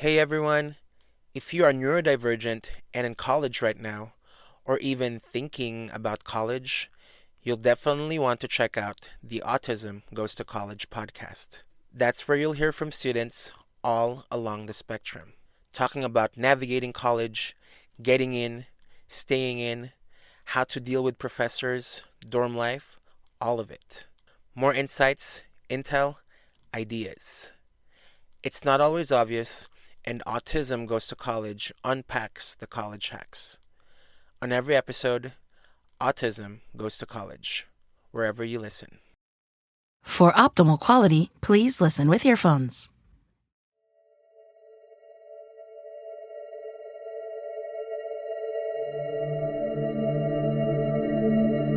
Hey everyone, if you are neurodivergent and in college right now, or even thinking about college, you'll definitely want to check out the Autism Goes to College podcast. That's where you'll hear from students all along the spectrum, talking about navigating college, getting in, staying in, how to deal with professors, dorm life, all of it. More insights, intel, ideas. It's not always obvious, and Autism Goes to College unpacks the college hacks. On every episode, Autism Goes to College, wherever you listen. For optimal quality, please listen with earphones.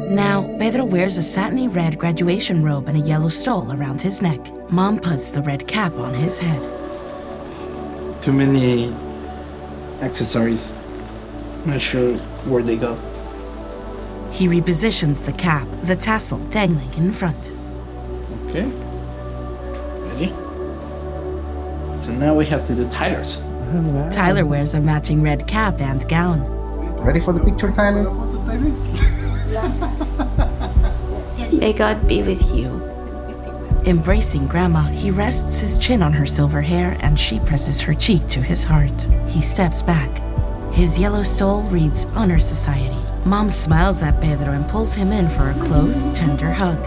Now, Pedro wears a satiny red graduation robe and a yellow stole around his neck. Mom puts the red cap on his head. Too many accessories. Not sure where they go. He repositions the cap, the tassel dangling in front. Okay. Ready? So now we have to do Tyler's. Tyler wears a matching red cap and gown. Ready for the picture, Tyler? May God be with you. Embracing Grandma, he rests his chin on her silver hair and she presses her cheek to his heart. He steps back. His yellow stole reads Honor Society. Mom smiles at Pedro and pulls him in for a close, tender hug.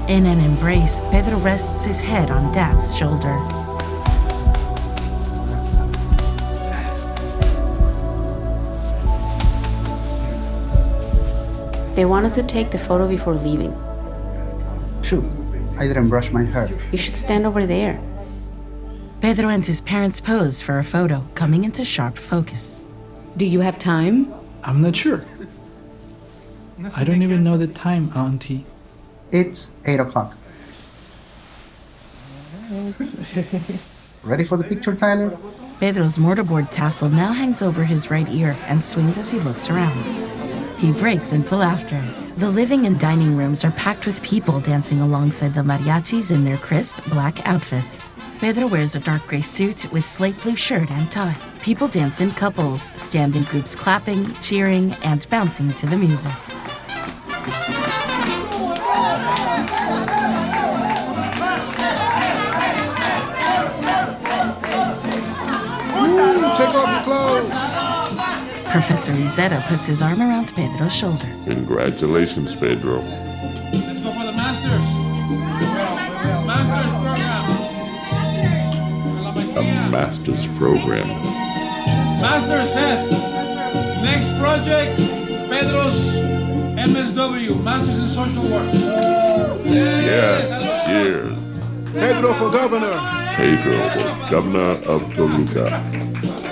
In an embrace, Pedro rests his head on Dad's shoulder. They want us to take the photo before leaving. Shoot, I didn't brush my hair. You should stand over there. Pedro and his parents pose for a photo, coming into sharp focus. Do you have time? I'm not sure. I don't even know the time, Auntie. It's 8 o'clock. Ready for the picture, Tyler? Pedro's mortarboard tassel now hangs over his right ear and swings as he looks around. He breaks into laughter. The living and dining rooms are packed with people dancing alongside the mariachis in their crisp black outfits. Pedro wears a dark gray suit with slate blue shirt and tie. People dance in couples, stand in groups clapping, cheering, and bouncing to the music. Take off your clothes. Professor Izetta puts his arm around Pedro's shoulder. Congratulations, Pedro. Let's go for the Masters. Masters program. A master's program. Master Seth. Next project, Pedro's MSW, Masters in Social Work. Yeah, cheers. Pedro for governor. Pedro, the governor of Toluca.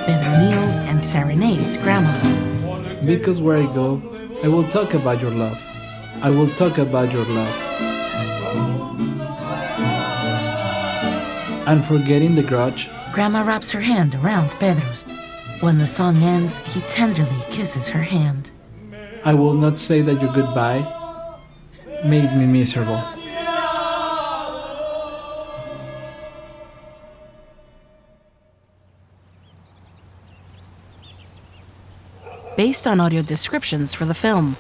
Pedro kneels and serenades Grandma. Because where I go, I will talk about your love. I will talk about your love. And forgetting the grudge, Grandma wraps her hand around Pedro's. When the song ends, he tenderly kisses her hand. I will not say that your goodbye made me miserable. Based on audio descriptions for the film.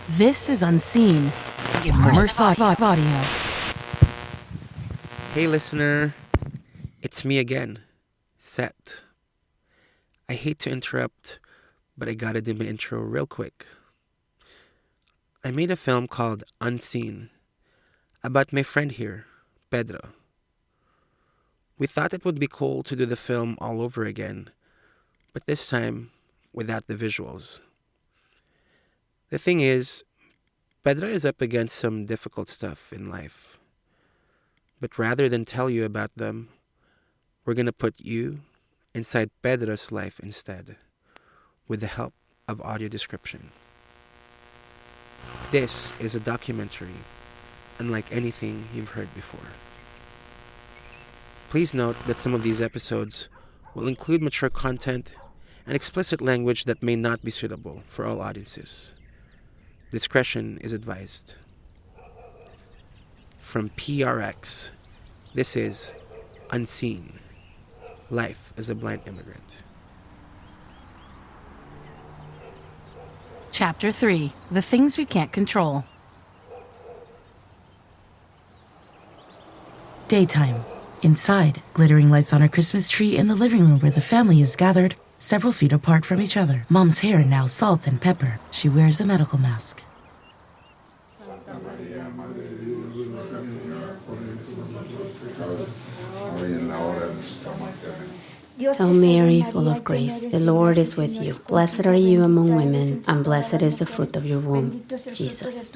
This is Unseen, immersive audio. Hey listener, it's me again, Seth. I hate to interrupt, but I gotta do my intro real quick. I made a film called Unseen about my friend here, Pedro. We thought it would be cool to do the film all over again, but this time without the visuals. The thing is, Pedro is up against some difficult stuff in life. But rather than tell you about them, we're gonna put you inside Pedro's life instead, with the help of audio description. This is a documentary, unlike anything you've heard before. Please note that some of these episodes will include mature content and explicit language that may not be suitable for all audiences. Discretion is advised. from PRX. This is Unseen. Life as a Blind Immigrant. Chapter 3, The Things We Can't Control. Daytime. Inside, glittering lights on a Christmas tree in the living room where the family is gathered, several feet apart from each other. Mom's hair now salt and pepper. She wears a medical mask. Hail Mary, full of grace, the Lord is with you. Blessed are you among women, and blessed is the fruit of your womb, Jesus.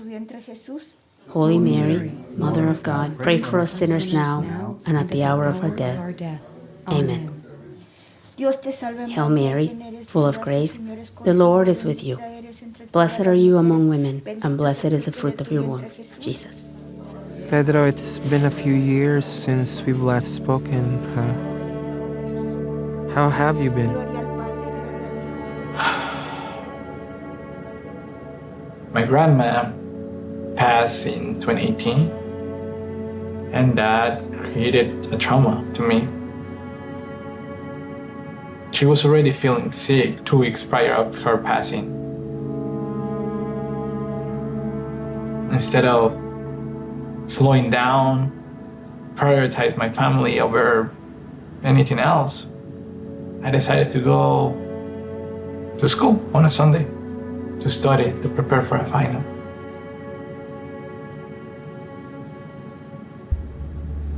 Holy Mary, Mother of God, pray for us sinners now and at the hour of our death. Amen. Hail Mary, full of grace, the Lord is with you. Blessed are you among women, and blessed is the fruit of your womb, Jesus. Pedro, it's been a few years since we've last spoken. How have you been? My grandma passed in 2018, and that created a trauma to me. She was already feeling sick 2 weeks prior of her passing. Instead of slowing down, prioritize my family over anything else, I decided to go to school on a Sunday to study, to prepare for a final.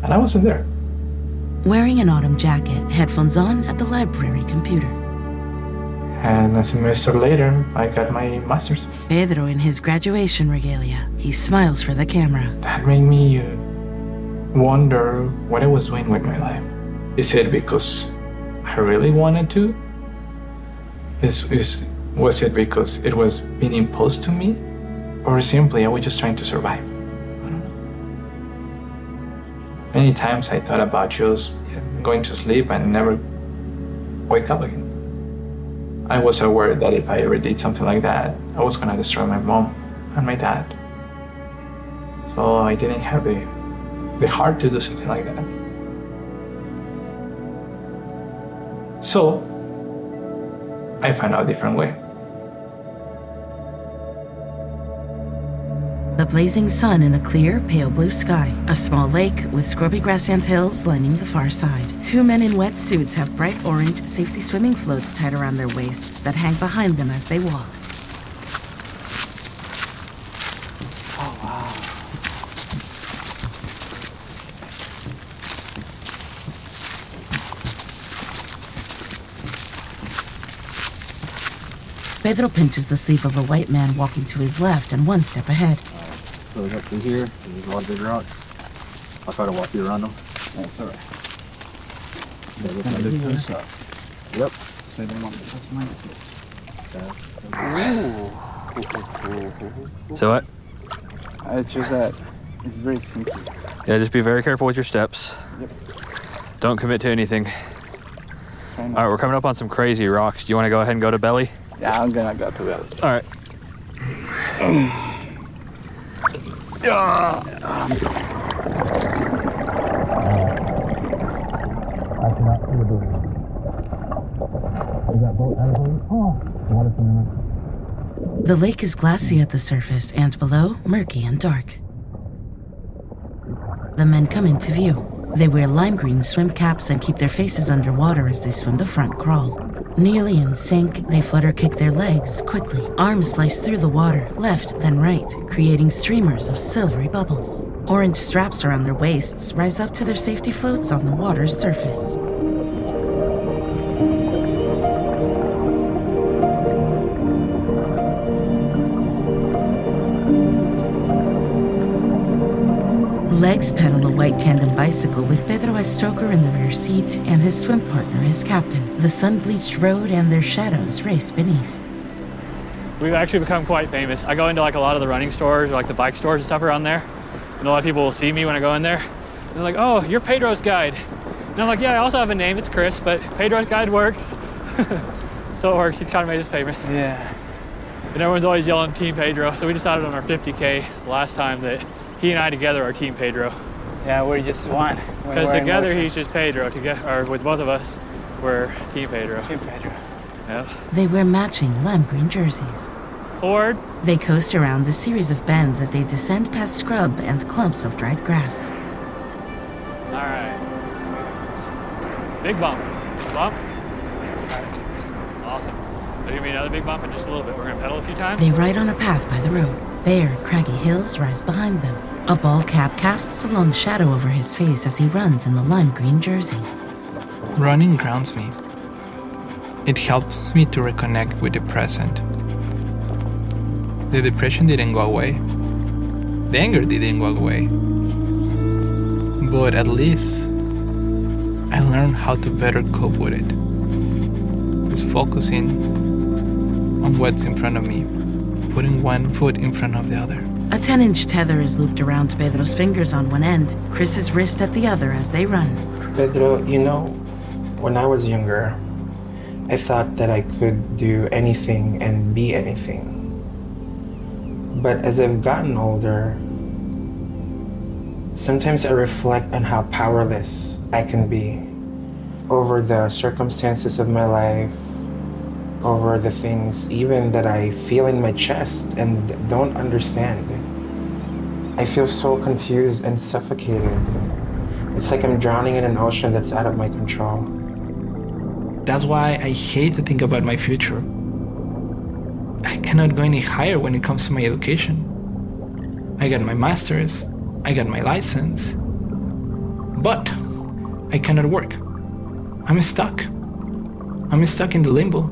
And I wasn't there. Wearing an autumn jacket, headphones on at the library computer. And a semester later, I got my master's. Pedro in his graduation regalia. He smiles for the camera. That made me wonder what I was doing with my life. Is it because I really wanted to? Was it because it was being imposed to me? Or simply I was just trying to survive? I don't know. Many times I thought about just going to sleep and never wake up again. I was aware that if I ever did something like that, I was gonna destroy my mom and my dad. So I didn't have the heart to do something like that. So I found out a different way. The blazing sun in a clear, pale blue sky. A small lake with scrubby grassland hills lining the far side. Two men in wetsuits have bright orange safety swimming floats tied around their waists that hang behind them as they walk. Oh, wow. Pedro pinches the sleeve of a white man walking to his left and one step ahead. So up through here, there's a lot of big rocks. I'll try to walk you around them. That's all right. Yep. Say them on. That's mine. So what? It's just that it's very sensitive. Yeah, just be very careful with your steps. Yep. Don't commit to anything. All right, we're coming up on some crazy rocks. Do you want to go ahead and go to belly? Yeah, I'm gonna go to belly. All right. The lake is glassy at the surface and below, murky and dark. The men come into view. They wear lime green swim caps and keep their faces underwater as they swim the front crawl. Nearly in sync, they flutter kick their legs quickly. Arms slice through the water, left then right, creating streamers of silvery bubbles. Orange straps around their waists rise up to their safety floats on the water's surface. Legs pedal a white tandem bicycle with Pedro as stroker in the rear seat and his swim partner as captain. The sun-bleached road and their shadows race beneath. We've actually become quite famous. I go into like a lot of the running stores or like the bike stores and stuff around there. And a lot of people will see me when I go in there. And they're like, oh, you're Pedro's guide. And I'm like, yeah, I also have a name, it's Chris, but Pedro's guide works. So it works, he kind of made us famous. Yeah. And everyone's always yelling Team Pedro. So we decided on our 50K last time that he and I together are Team Pedro. Yeah, we're just one. Because together he's just Pedro. Or with both of us, we're Team Pedro. Team Pedro. Yep. They wear matching lime green jerseys. Forward. They coast around the series of bends as they descend past scrub and clumps of dried grass. All right. Big bump. Bump. Awesome. There's gonna be another big bump in just a little bit. We're gonna pedal a few times. They ride on a path by the road. Bare, craggy hills rise behind them. A ball cap casts a long shadow over his face as he runs in the lime green jersey. Running grounds me. It helps me to reconnect with the present. The depression didn't go away. The anger didn't go away. But at least I learned how to better cope with it. Just focusing on what's in front of me, putting one foot in front of the other. A 10-inch tether is looped around Pedro's fingers on one end, Chris's wrist at the other as they run. Pedro, you know, when I was younger, I thought that I could do anything and be anything. But as I've gotten older, sometimes I reflect on how powerless I can be over the circumstances of my life, over the things even that I feel in my chest and don't understand. I feel so confused and suffocated. It's like I'm drowning in an ocean that's out of my control. That's why I hate to think about my future. I cannot go any higher when it comes to my education. I got my master's, I got my license, but I cannot work. I'm stuck. I'm stuck in the limbo.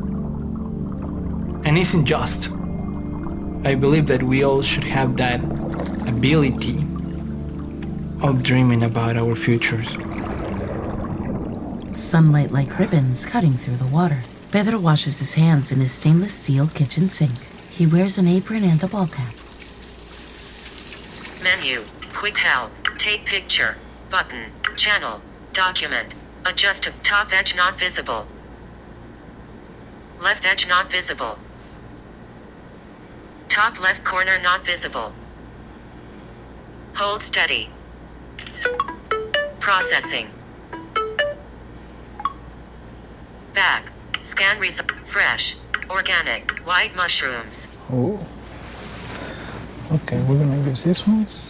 And it's unjust. I believe that we all should have that ability of dreaming about our futures. Sunlight like ribbons cutting through the water. Pedro washes his hands in his stainless steel kitchen sink. He wears an apron and a ball cap. Menu, quick help, take picture, button, channel, document, adjust top edge not visible. Left edge not visible. Top left corner not visible. Hold steady. Processing. Back. Scan result. Fresh. Organic. White mushrooms. Oh. Okay, we're gonna use these ones.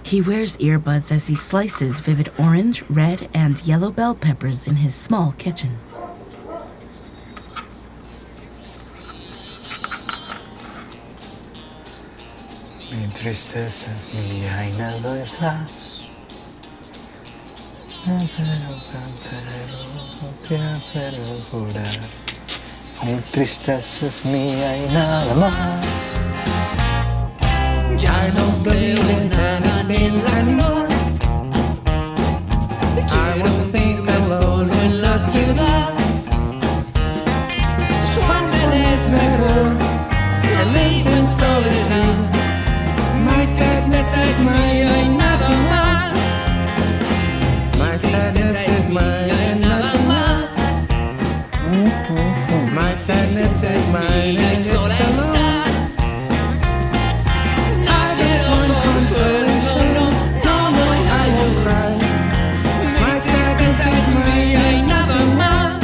He wears earbuds as he slices vivid orange, red, and yellow bell peppers in his small kitchen. Mi tristeza es mi aina no estás. Cantero, te hacer jurar. Mi tristeza es mía y nada más. Ya no creo en nada en la amor. Quiero estar solo en la ciudad. Sueño es mejor. Live in solitude. My sadness is mine y nada más. My sadness is mine y nada más. My sadness is mine and it's alone. I get on consolation. No, I won't cry. My sadness is mine y nada más.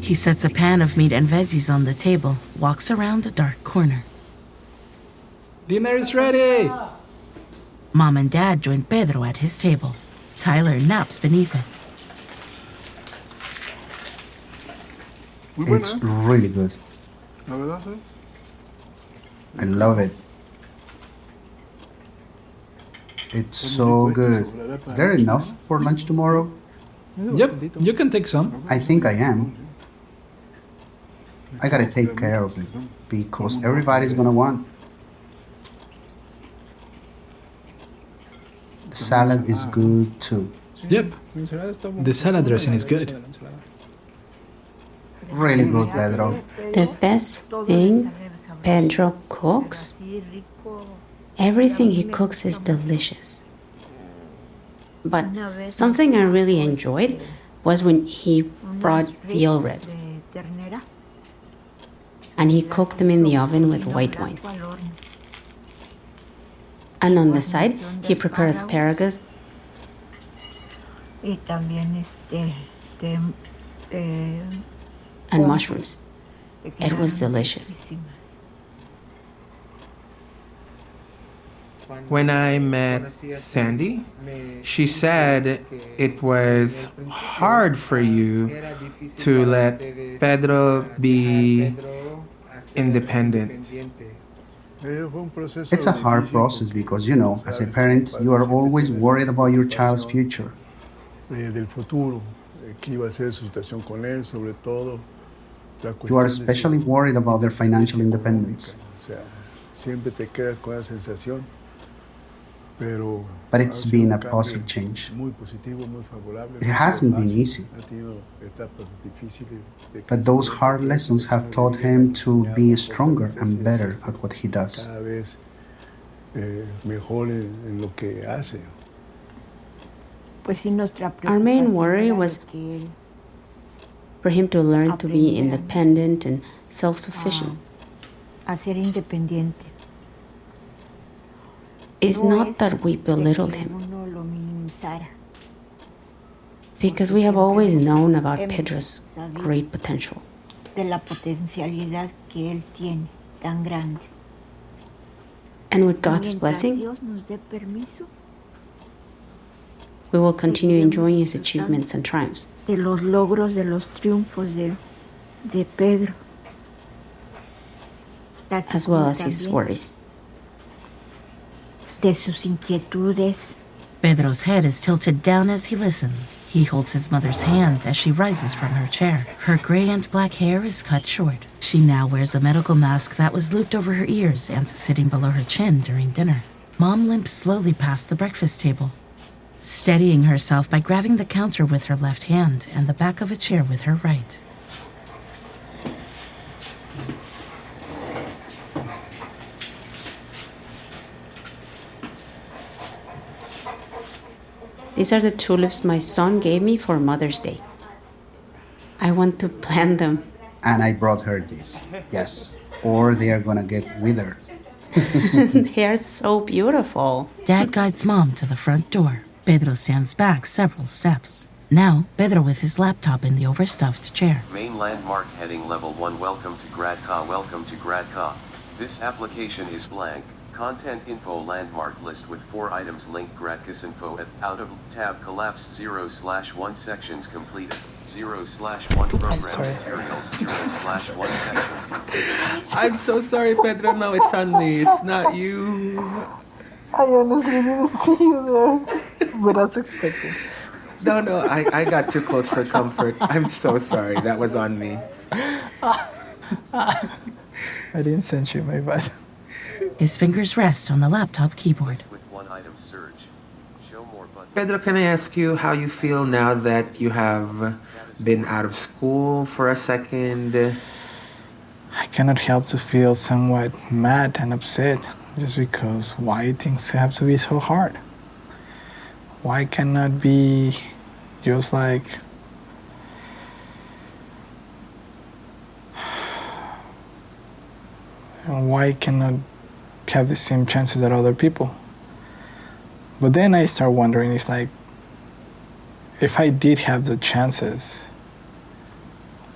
He sets a pan of meat and veggies on the table, walks around a dark corner. Dinner is ready! Mom and Dad join Pedro at his table. Tyler naps beneath it. It's really good. I love it. It's so good. Is there enough for lunch tomorrow? Yep, you can take some. I think I am. I gotta take care of it because everybody's gonna want. The salad is good too. Yep, the salad dressing is good. Really good, Pedro. The best thing Pedro cooks? Everything he cooks is delicious. But something I really enjoyed was when he brought veal ribs and he cooked them in the oven with white wine. And on the side, he prepared asparagus and mushrooms. It was delicious. When I met Sandy, she said it was hard for you to let Pedro be independent. It's a hard process because, as a parent, you are always worried about your child's future. You are especially worried about their financial independence. But it's been a positive change. It hasn't been easy. But those hard lessons have taught him to be stronger and better at what he does. Our main worry was for him to learn to be independent and self-sufficient. It's not that we belittled him, because we have always known about Pedro's great potential. And with God's blessing, we will continue enjoying his achievements and triumphs. As well as his worries. Pedro's head is tilted down as he listens. He holds his mother's hand as she rises from her chair. Her gray and black hair is cut short. She now wears a medical mask that was looped over her ears and sitting below her chin during dinner. Mom limps slowly past the breakfast table, steadying herself by grabbing the counter with her left hand and the back of a chair with her right. These are the tulips my son gave me for Mother's Day. I want to plant them. And I brought her these. Yes. Or they are gonna get withered. They are so beautiful. Dad guides Mom to the front door. Pedro stands back several steps. Now, Pedro with his laptop in the overstuffed chair. Main landmark heading level 1. Welcome to GradCA. Welcome to GradCA. This application is blank. Content info landmark list with 4 items linked. GradCA's info at out of tab collapsed 0/1 sections completed. 0/1 program materials 0/1 sections completed. I'm so sorry, Pedro. No, it's on me. It's not you. I honestly didn't see you there, but that's expected. No, I got too close for comfort. I'm so sorry. That was on me. I didn't send you, my bad. His fingers rest on the laptop keyboard. With 1 item search. Show more button. Pedro, can I ask you how you feel now that you have been out of school for a second? I cannot help to feel somewhat mad and upset just because why things have to be so hard? Why cannot be just like and why cannot have the same chances that other people? But then I start wondering, it's like, if I did have the chances,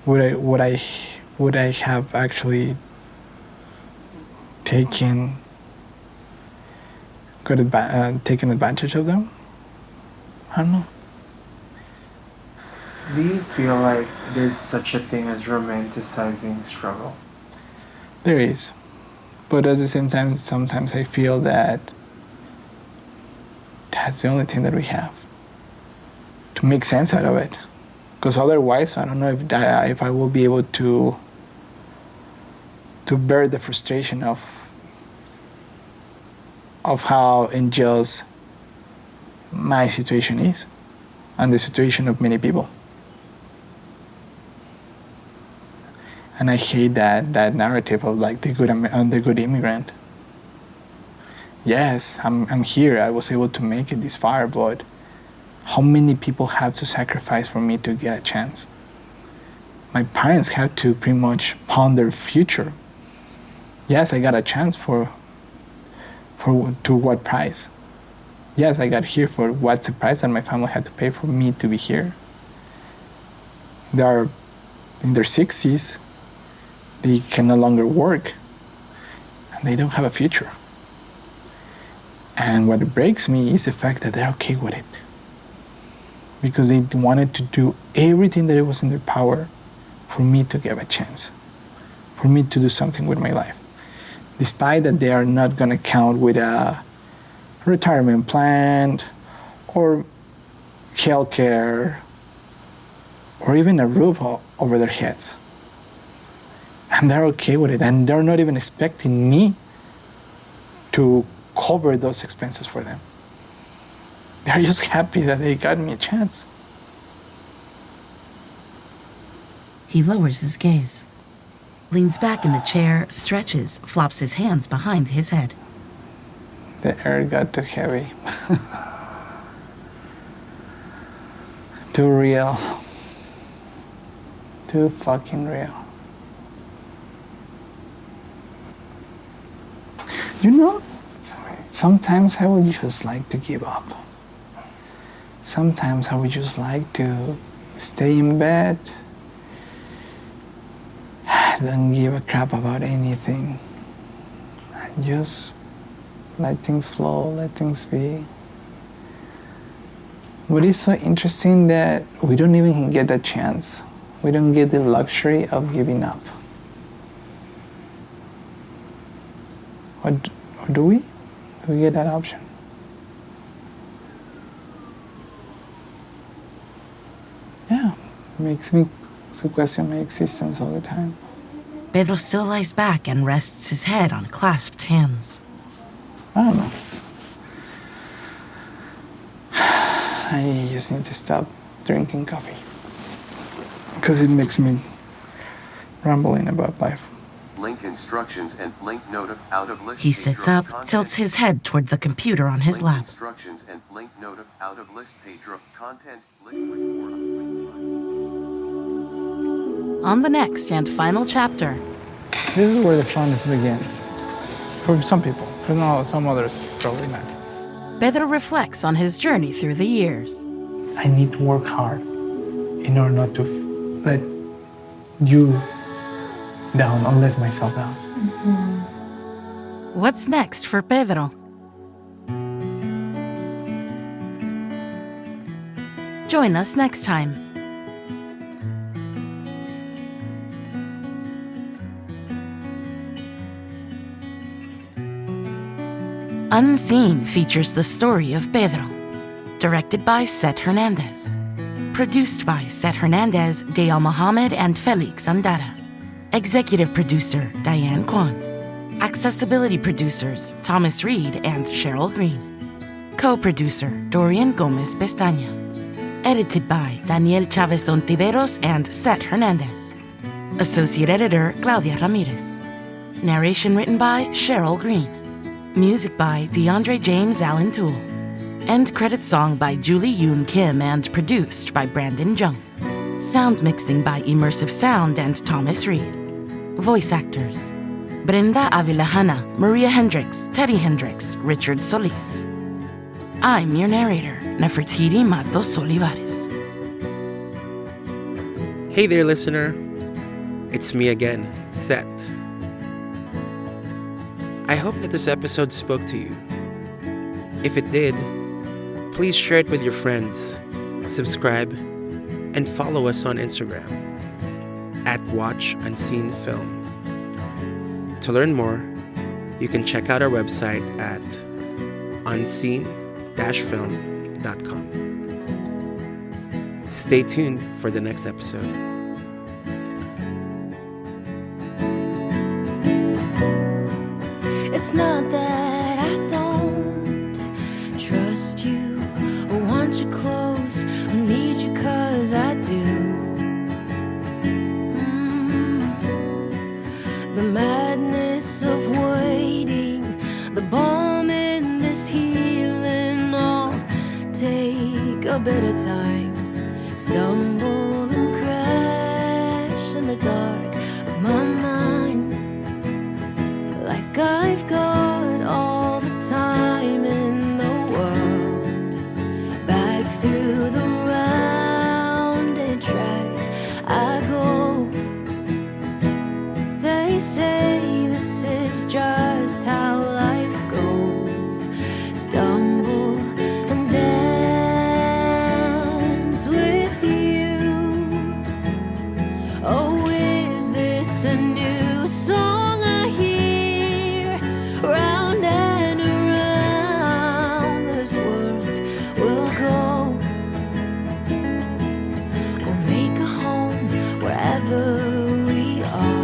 would I have actually taken advantage of them? I don't know. Do you feel like there's such a thing as romanticizing struggle? There is. But at the same time, sometimes I feel that that's the only thing that we have to make sense out of it. Because otherwise, I don't know if I will be able to bear the frustration of how unjust my situation is and the situation of many people. And I hate that narrative of like the good immigrant. Yes, I'm here. I was able to make it this far, but how many people have to sacrifice for me to get a chance. My parents had to pretty much pound their future. Yes, I got a chance to what price? Yes, I got here for what's the price that my family had to pay for me to be here. They are in their 60s, they can no longer work, and they don't have a future. And what breaks me is the fact that they're okay with it. Because they wanted to do everything that it was in their power for me to get a chance, for me to do something with my life. Despite that they are not gonna count with a retirement plan or healthcare or even a roof over their heads. And they're okay with it, and they're not even expecting me to cover those expenses for them. They're just happy that they got me a chance. He lowers his gaze, leans back in the chair, stretches, flops his hands behind his head. The air got too heavy. Too real. Too fucking real. You know, sometimes I would just like to give up. Sometimes I would just like to stay in bed. Don't give a crap about anything. Just let things flow, let things be. But it's so interesting that we don't even get that chance. We don't get the luxury of giving up. Or do we? Do we get that option? Yeah, it makes me to question my existence all the time. Pedro still lies back and rests his head on clasped hands. I don't know. I just need to stop drinking coffee. Because it makes me rambling about life. Link instructions and link note of out of list. He sits up, tilts his head toward the computer on his lap. Instructions and link note of out of list Pedro content list with On the next and final chapter. This is where the funness begins. For some people. For some others, probably not. Pedro reflects on his journey through the years. I need to work hard in order not to let you down or let myself down. What's next for Pedro? Join us next time. Unseen features the story of Pedro, directed by Seth Hernandez, produced by Seth Hernandez, Dale Mohammed, and Felix Andara, executive producer Diane Kwan, accessibility producers Thomas Reed and Cheryl Green, co-producer Dorian Gomez Pestaña, edited by Daniel Chavez Ontiveros and Seth Hernandez, associate editor Claudia Ramirez, narration written by Cheryl Green. Music by DeAndre James Allen Toole. End credit song by Julie Yoon Kim and produced by Brandon Jung. Sound mixing by Immersive Sound and Thomas Reed. Voice actors: Brenda Avila Hanna, Maria Hendricks, Teddy Hendricks, Richard Solis. I'm your narrator, Nefertiti Matos Olivares. Hey there, listener. It's me again, Seth. I hope that this episode spoke to you. If it did, please share it with your friends, subscribe, and follow us on Instagram @WatchUnseenFilm. To learn more, you can check out our website at unseen-film.com. Stay tuned for the next episode. It's not that I don't trust you or want you close or need you, 'cause I do. The madness of waiting, the balm in this healing, all take a bit of time. Stumble and crash in the dark of my mind. Like I've got all the time in the world. Back through the rounded tracks I go. They say this is just how life goes. Stumble and dance with you. Oh, is this a new song I hear? Round and around this world we'll go. We'll make a home wherever we are.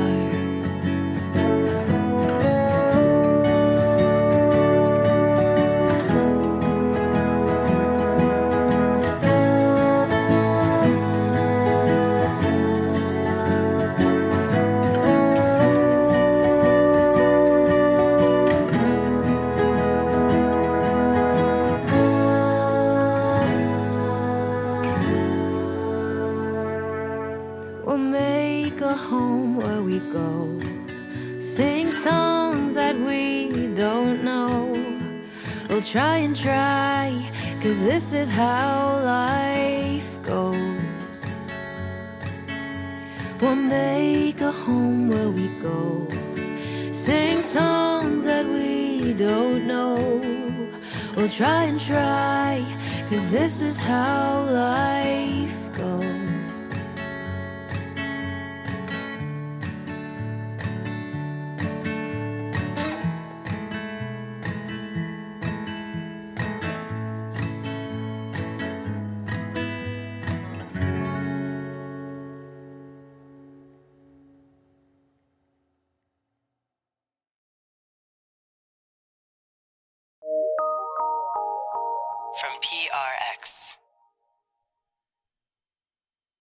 We'll make a home where we go. Sing songs that we don't know. We'll try and try, 'cause this is how life goes. We'll make a home where we go. Sing songs that we don't know. We'll try and try, 'cause this is how life goes. From PRX.